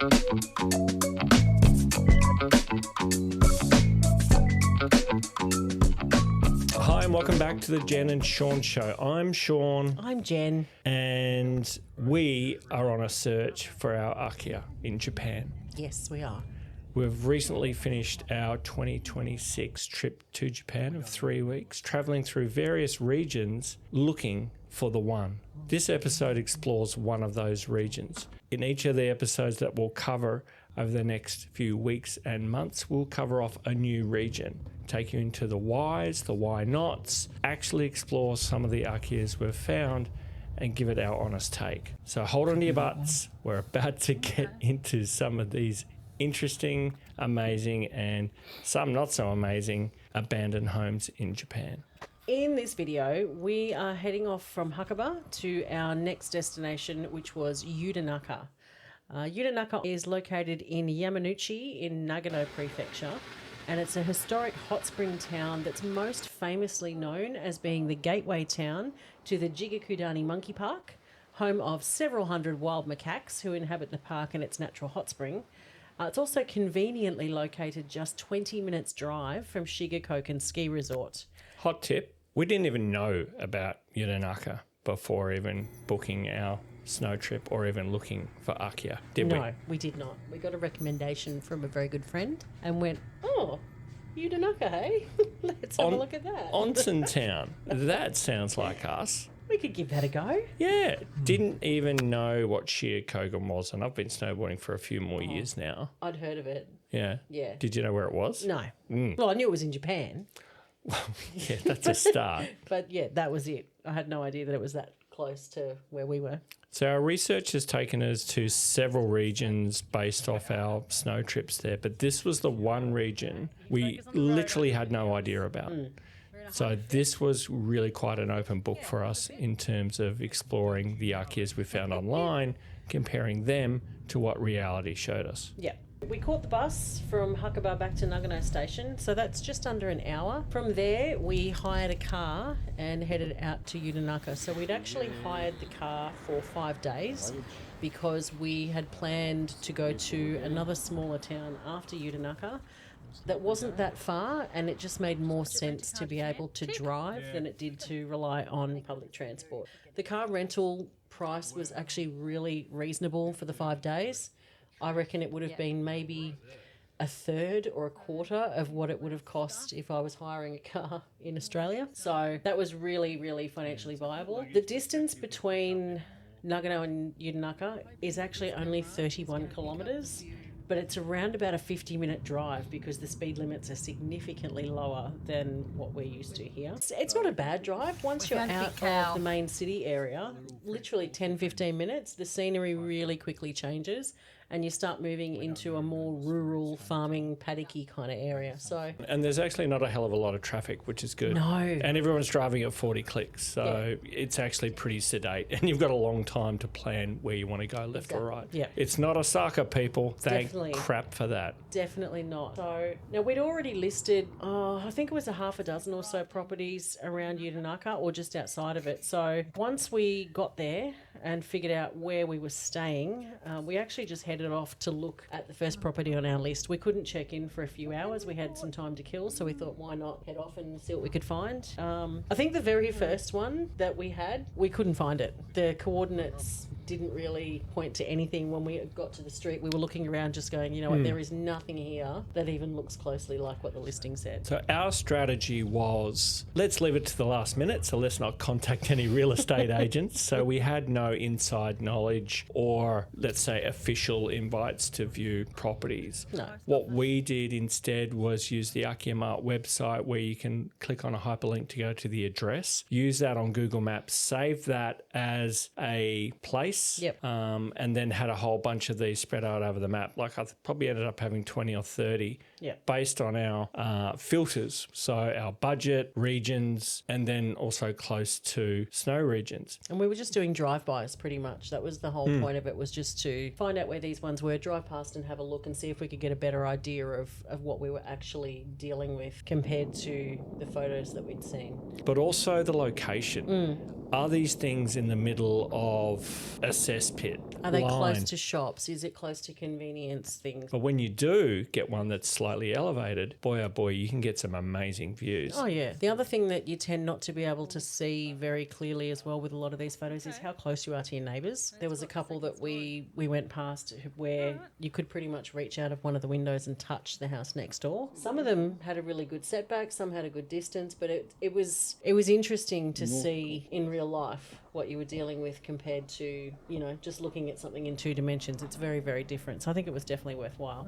Hi and welcome back to the Jen and Sean Show. I'm Sean. I'm Jen. And we are on a search for our Akiya in Japan. Yes, we are. We've recently finished our 2026 trip to Japan of 3 weeks, travelling through various regions looking for the one. This episode explores one of those regions. In each of the episodes that we'll cover over the next few weeks and months, we'll cover off a new region, take you into the whys, the why nots, actually explore some of the Akiyas we've found and give it our honest take. So hold on to your butts. We're about to get into some of these interesting, amazing, and some not so amazing abandoned homes in Japan. In this video, we are heading off from Hakuba to our next destination, which was Yudanaka. Yudanaka is located in Yamanouchi in Nagano Prefecture, and it's a historic hot spring town that's most famously known as being the gateway town to the Jigakudani Monkey Park, home of several hundred wild macaques who inhabit the park and its natural hot spring. It's also conveniently located just 20 minutes drive from Shigakoken Ski Resort. Hot tip, we didn't even know about Yudanaka before even booking our snow trip or even looking for Akiya, did we? No, we did not. We got a recommendation from a very good friend and went, oh, Yudanaka, hey? Let's have a look at that. Onsen Town. That sounds like us. We could give that a go. Yeah. Didn't even know what Shigakoken was, and I've been snowboarding for a few more years now. I'd heard of it. Yeah. Yeah. Did you know where it was? No. Well, I knew it was in Japan. Yeah, that's a start. But yeah, that was it. I had no idea that it was that close to where we were. So our research has taken us to several regions based off our snow trips there, but this was the one region we literally had no idea about. So this was really quite an open book for us in terms of exploring the Akiyas we found online, comparing them to what reality showed us. Yeah. We caught the bus from Hakuba back to Nagano Station, so that's just under an hour. From there, we hired a car and headed out to Yudanaka. So we'd actually hired the car for 5 days because we had planned to go to another smaller town after Yudanaka that wasn't that far, and it just made more sense to be able to drive than it did to rely on public transport. The car rental price was actually really reasonable for the 5 days. I reckon it would have been maybe a third or a quarter of what it would have cost if I was hiring a car in Australia. So that was really, really financially viable. The distance between Nagano and Yudanaka is actually only 31 kilometres, but it's around about a 50-minute drive because the speed limits are significantly lower than what we're used to here. It's not a bad drive. Once you're out of the main city area, literally 10-15 minutes, the scenery really quickly changes and you start moving into a more rural, farming, paddocky kind of area. So, and there's actually not a hell of a lot of traffic, which is good. No. And everyone's driving at 40 clicks, so it's actually pretty sedate. And you've got a long time to plan where you want to go, left or right. Yeah. It's not Osaka, people. Thank Definitely. crap for that. Definitely not. So now we'd already listed, I think it was a half a dozen or so properties around Yudanaka or just outside of it. So once we got there and figured out where we were staying, we actually just headed off to look at the first property on our list. We couldn't check in for a few hours. We had some time to kill, so we thought, why not head off and see what we could find. I think the very first one that we had, we couldn't find it. The coordinates didn't really point to anything. When we got to the street, we were looking around just going, you know what, there is nothing here that even looks closely like what the listing said. So our strategy was, let's leave it to the last minute, so let's not contact any real estate agents. So we had no inside knowledge or, let's say, official invites to view properties. No. What we did instead was use the AkiyaMart website where you can click on a hyperlink to go to the address, use that on Google Maps, save that as a place, and then had a whole bunch of these spread out over the map. Like I probably ended up having 20 or 30 based on our filters. So our budget, regions, and then also close to snow regions. And we were just doing drive-bys pretty much. That was the whole point of it, was just to find out where these ones were, drive past and have a look and see if we could get a better idea of what we were actually dealing with compared to the photos that we'd seen. But also the location. Are these things in the middle of a cesspit. Are they line. close to shops? Is it close to convenience things? But when you do get one that's slightly elevated, boy oh boy, you can get some amazing views. Oh, yeah. The other thing that you tend not to be able to see very clearly as well with a lot of these photos is how close you are to your neighbours. There was a couple that we went past where you could pretty much reach out of one of the windows and touch the house next door. Some of them had a really good setback, some had a good distance, but it was interesting to see in real life what you were dealing with compared to, just looking at something in 2 dimensions. It's very, very different. So I think it was definitely worthwhile.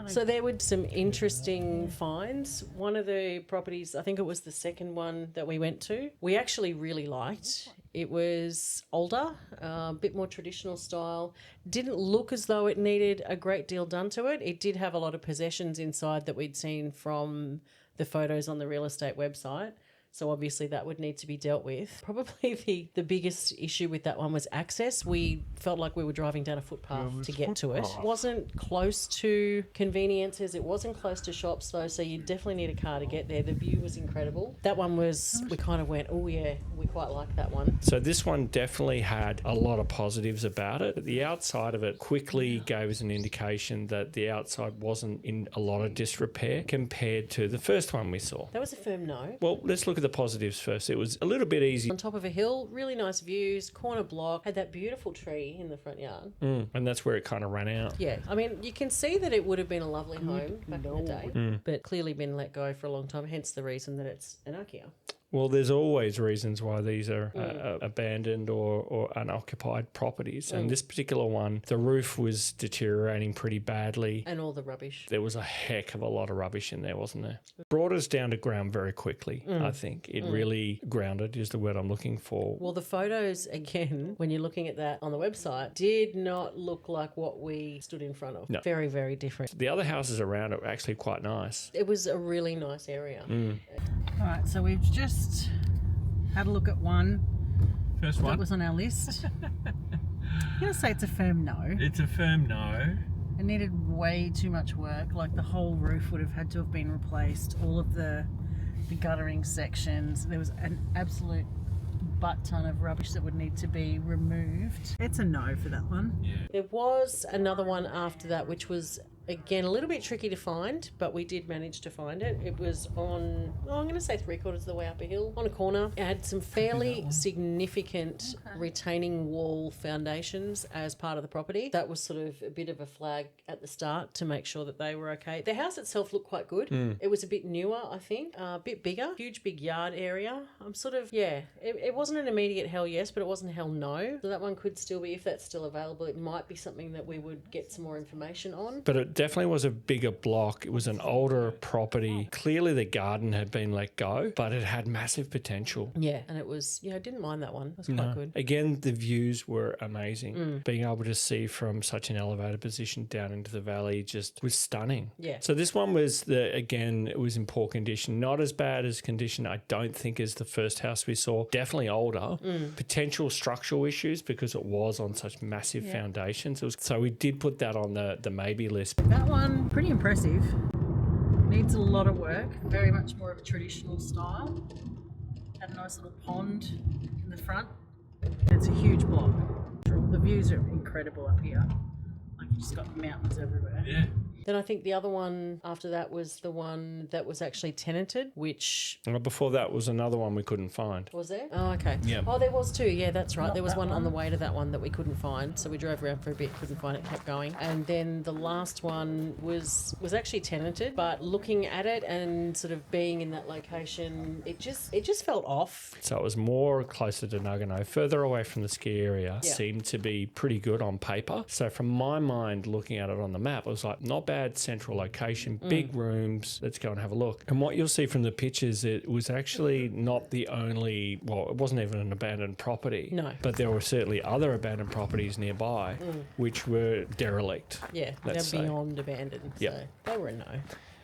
So there were some interesting finds. One of the properties, I think it was the second one that we went to, we actually really liked. It was older, a bit more traditional style. Didn't look as though it needed a great deal done to it. It did have a lot of possessions inside that we'd seen from the photos on the real estate website. So obviously that would need to be dealt with. Probably the biggest issue with that one was access. We felt like we were driving down a footpath to get to it. It wasn't close to conveniences. It wasn't close to shops though, so you definitely need a car to get there. The view was incredible. That one was, we kind of went, oh yeah, we quite like that one. So this one definitely had a lot of positives about it. The outside of it quickly gave us an indication that the outside wasn't in a lot of disrepair compared to the first one we saw. That was a firm no. Well, let's look at the positives first. It was a little bit easy. On top of a hill, really nice views, corner block, had that beautiful tree in the front yard. And that's where it kind of ran out. Yeah, I mean, you can see that it would have been a lovely home back in the day, but clearly been let go for a long time, hence the reason that it's an Akiya. Well, there's always reasons why these are abandoned or unoccupied properties. And this particular one, the roof was deteriorating pretty badly. And all the rubbish. There was a heck of a lot of rubbish in there, wasn't there? Brought us down to ground very quickly, I think. It really grounded is the word I'm looking for. Well, the photos, again, when you're looking at that on the website, did not look like what we stood in front of. No. Very, very different. The other houses around it were actually quite nice. It was a really nice area. All right, so we've just had a look at one. First That was on our list. I'm going to say it's a firm no. It's a firm no. It needed way too much work. Like the whole roof would have had to have been replaced. All of the guttering sections. There was an absolute butt ton of rubbish that would need to be removed. It's a no for that one. Yeah. There was another one after that, which was, again, a little bit tricky to find, but we did manage to find it. It was on, I'm going to say 3/4 of the way up a hill, on a corner. It had some fairly significant retaining wall foundations as part of the property. That was sort of a bit of a flag at the start to make sure that they were okay. The house itself looked quite good. It was a bit newer, I think, a bit bigger, huge big yard area. I'm sort of, it wasn't an immediate hell yes, but it wasn't hell no. So that one could still be, if that's still available, it might be something that we would get some more information on. But it definitely was a bigger block. It was an older property. Clearly the garden had been let go, but it had massive potential. Yeah, and it was, I didn't mind that one. It was quite good. Again, the views were amazing. Being able to see from such an elevated position down into the valley just was stunning. Yeah. So this one was, it was in poor condition. Not as bad as condition, I don't think, as the first house we saw. Definitely older. Potential structural issues because it was on such massive foundations. So we did put that on the maybe list. That one, pretty impressive. Needs a lot of work. Very much more of a traditional style. Had a nice little pond in the front. It's a huge block. The views are incredible up here. Like you just got mountains everywhere. Yeah. Then I think the other one after that was the one that was actually tenanted, which... Well, before that was another one we couldn't find. Was there? Oh, okay. Yeah. Oh, there was too. Yeah, that's right. Not There was that one on one. the way to that one that we couldn't find. So we drove around for a bit, couldn't find it, kept going. And then the last one was actually tenanted, but looking at it and sort of being in that location, it just felt off. So it was more closer to Nagano, further away from the ski area, seemed to be pretty good on paper. So from my mind, looking at it on the map, it was like, not bad central location, big rooms, let's go and have a look. And what you'll see from the pictures, it was actually not the only, well, it wasn't even an abandoned property. No. But there were certainly other abandoned properties nearby, which were derelict. Yeah, they're let's say. beyond abandoned. Yep. So they were a no.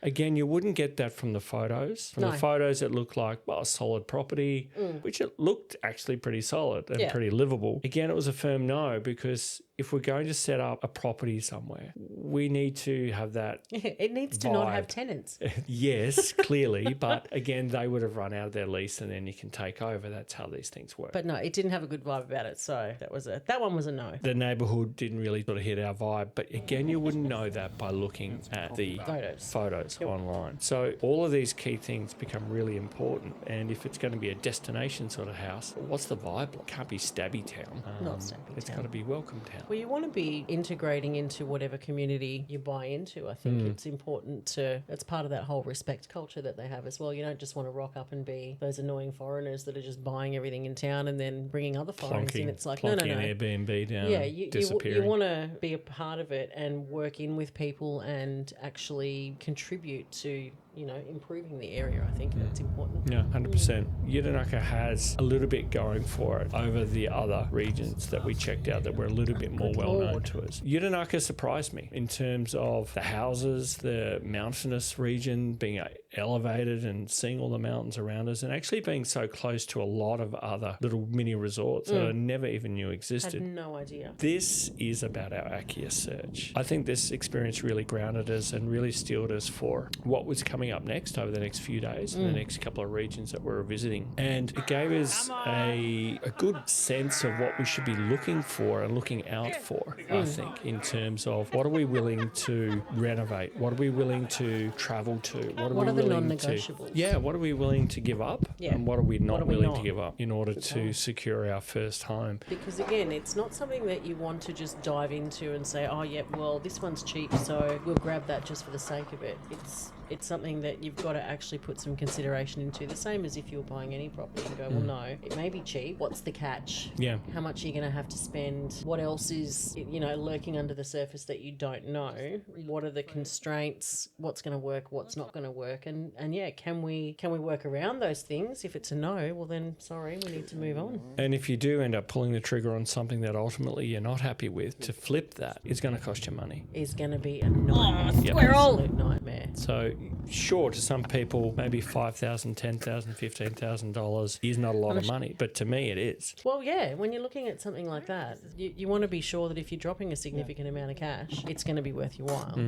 Again, you wouldn't get that from the photos. From No. the photos, it looked like, well, a solid property, which it looked actually pretty solid and Yeah. pretty livable. Again, it was a firm no because if we're going to set up a property somewhere, we need to have that. It needs to not have vibe. tenants. Yes, clearly. But again, they would have run out of their lease and then you can take over. That's how these things work. But no, it didn't have a good vibe about it. So that one was a no. The neighbourhood didn't really sort of hit our vibe. But again, you wouldn't know that by looking at the photos online. So all of these key things become really important. And if it's going to be a destination sort of house, what's the vibe like? Can't be stabby town. Not stabby It's town. got to be welcome town. Well, you want to be integrating into whatever community you buy into. I think it's important to, it's part of that whole respect culture that they have as well. You don't just want to rock up and be those annoying foreigners that are just buying everything in town and then bringing other foreigners in. It's like, no. An Airbnb down, Yeah, disappearing. you want to be a part of it and work in with people and actually contribute to, improving the area. I think that's important. Yeah, 100%. Yudanaka has a little bit going for it over the other regions that we checked out that were a little bit more well known to us. Yudanaka surprised me in terms of the houses, the mountainous region being elevated and seeing all the mountains around us and actually being so close to a lot of other little mini resorts that I never even knew existed. I had no idea. This is about our Akiya search. I think this experience really grounded us and really steeled us for what was coming up next over the next few days in the next couple of regions that we're visiting. And it gave us a good sense of what we should be looking for and looking out for, I think, in terms of what are we willing to renovate? What are we willing to travel to? What are the non-negotiables? Yeah, what are we willing to give up? Yeah. And what are we not willing not? to give up in order to secure our first home? Because again, it's not something that you want to just dive into and say, oh, yeah, well, this one's cheap, so we'll grab that just for the sake of it. It's something that you've got to actually put some consideration into. The same as if you were buying any property and go, well, no, it may be cheap. What's the catch? Yeah. How much are you going to have to spend? What else is, lurking under the surface that you don't know? What are the constraints? What's going to work? What's not going to work? And yeah, can we work around those things? If it's a no, well then, sorry, we need to move on. And if you do end up pulling the trigger on something that ultimately you're not happy with, to flip that is going to cost you money. Is going to be a nightmare. Squirrel! Absolute nightmare. So sure, to some people, maybe $5,000, $10,000, $15,000 is not a lot of money, but to me it is. Well, yeah, when you're looking at something like that, you want to be sure that if you're dropping a significant amount of cash, it's going to be worth your while.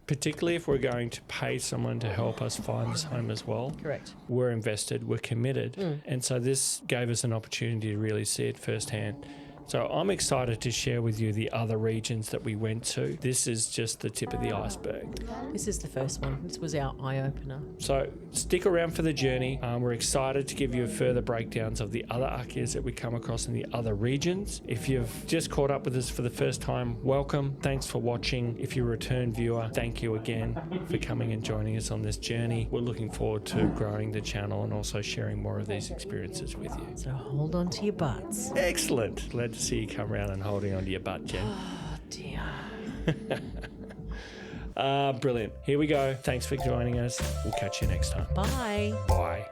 Particularly if we're going to pay someone to help us find this home as well. Correct. We're invested, we're committed. And so this gave us an opportunity to really see it firsthand. So I'm excited to share with you the other regions that we went to. This is just the tip of the iceberg. This is the first one. This was our eye-opener. So stick around for the journey. We're excited to give you further breakdowns of the other Akiyas that we come across in the other regions. If you've just caught up with us for the first time, welcome. Thanks for watching. If you're a return viewer, thank you again for coming and joining us on this journey. We're looking forward to growing the channel and also sharing more of these experiences with you. So hold on to your butts. Excellent. Glad to see you come around and holding onto your butt, Jen. Oh, dear. Brilliant. Here we go. Thanks for joining us. We'll catch you next time. Bye. Bye.